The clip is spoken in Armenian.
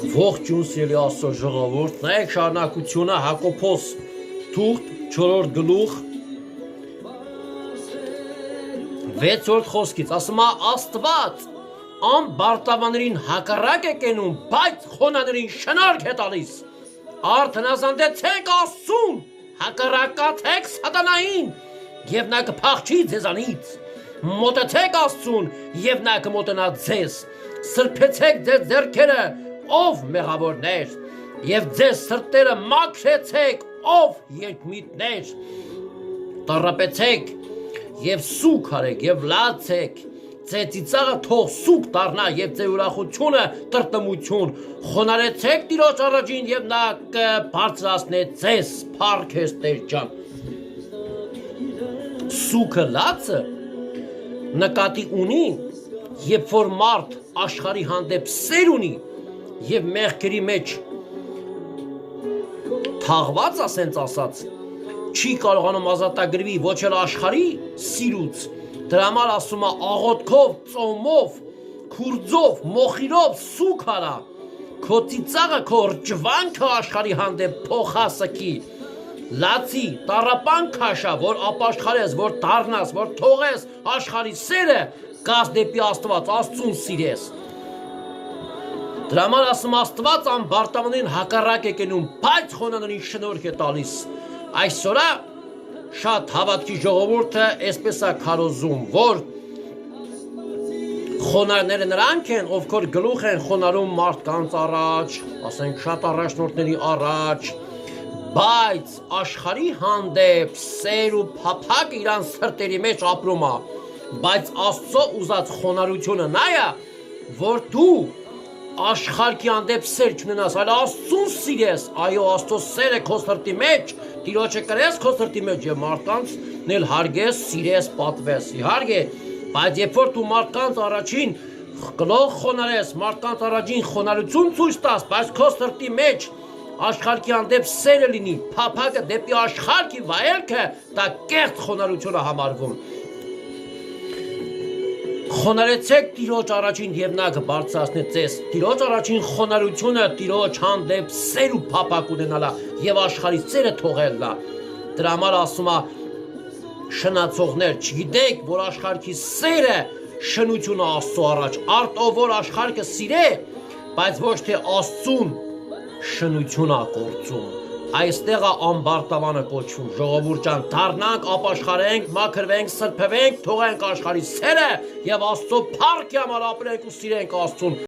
Ողջույն սիրելի Աստծո ժողովուրդ, նայեք շարունակությունը Հակոբոս թուղթ 4-րդ գլուխ 6-րդ խոսքից ասում է Աստված անբարտավաներին հակառակ է կենում, բայց խոնաներին շնորհք է տալիս։ Արթնազանդեցեք Աստծուն, հակառակացեք սատանային, եւ նա կփախչի ձեզանից։ Մոտեցեք Աստծուն, եւ նա կմոտենա ձեզ։ Սրբեցեք ձեր ձեռքերը, ով մեղավորներ, եւ ձեզ սրտերը մաքրեցեք, ով երկմիտներ։ Տառապեցեք եւ սուգ արեք եւ լացեք։ Ձեր ծիծաղը թող սուգ դառնա եւ ձեր ուրախությունը տրտմություն։ Խոնարհեցեք Տիրոջ առաջին եւ նա կբարձրացնե ձեզ, փառքես Տեր ջան։ Սուգը լացը նկատի ունի, երբ որ մարդ աշխարհի հանդեպ սեր ունի եւ մեղքերի մեջ թաղված ասած չի կարողանում ազատագրվի ոչ էլ աշխարհի սիրուց, դրա համար ասում է աղոթքով, ծոմով, քուրձով, մոխիրով սուգ արա, քո ծիծաղը, քո րջվանքը աշխարհի հանդեպ փոխասկի, լացի, տառապան քաշա, որ ապաշխարես, որ դառնաս, որ թողես աշխարհի սերը, գաս դեպի Աստված, Աստծուն սիրես։ Դրա համար ասում Աստված անբարտավաններին հակառակ է կենում, բայց խոնաներին շնորհք է տալիս։ Այսօր շատ հավատքի ժողովուրդը այսպես է քարոզում, որ խոնարհները նրանք են, ովքեր գլուխ են խոնարհում մարդկանց առաջ, ասենք շատ առաջնորդների առաջ, բայց աշխարհի հանդեպ սեր ու փափակ իրան սրտերի մեջ ապրում է, բայց Աստծո ուզած խոնարհությունը նա է, որ դու աշխարհի հանդեպ սեր չունենաս, այլ Աստծուն սիրես, այո, Աստծո սերը քո սրտի մեջ, Տիրոջը կրես քո սրտի մեջ եւ մարդկանց էլ հարգես, սիրես, պատվես, իհարկե, բայց երբ որ դու մարդկանց առաջին գլուխ խոնարհես, մարդկանց առաջին խոնարհություն ցույց տաս, բայց քո սրտի մեջ աշխարհի հանդեպ սերը լինի, փափակը դեպի աշխարհի վայելքը, դա կեղծ խոնարհություն է համարվում։ Խոնարհեցեք Տիրոջ առաջին եւ նա կբարձրացնի ձեզ։ Տիրոջ առաջին խոնարհությունը Տիրոջ հանդեպ սեր ու փափակ ունենալա եւ աշխարհի սերը թողելա։ Դրա համար ասում է շնացողներ, չգիտեք, որ աշխարհի սերը շնությունը Աստծո առաջ, արտով որ աշխարհը սիրե, բայց ոչ թե Աստծուն շնություն է գործում։ Այստեղ է անբարտավանը կոչվում, ժողովուրդ ջան, դառնանք, ապաշխարենք, մաքրվենք, սրբվենք, թողենք աշխարհի սերը եւ Աստծո փառքի համար ապրենք ու սիրենք Աստծուն։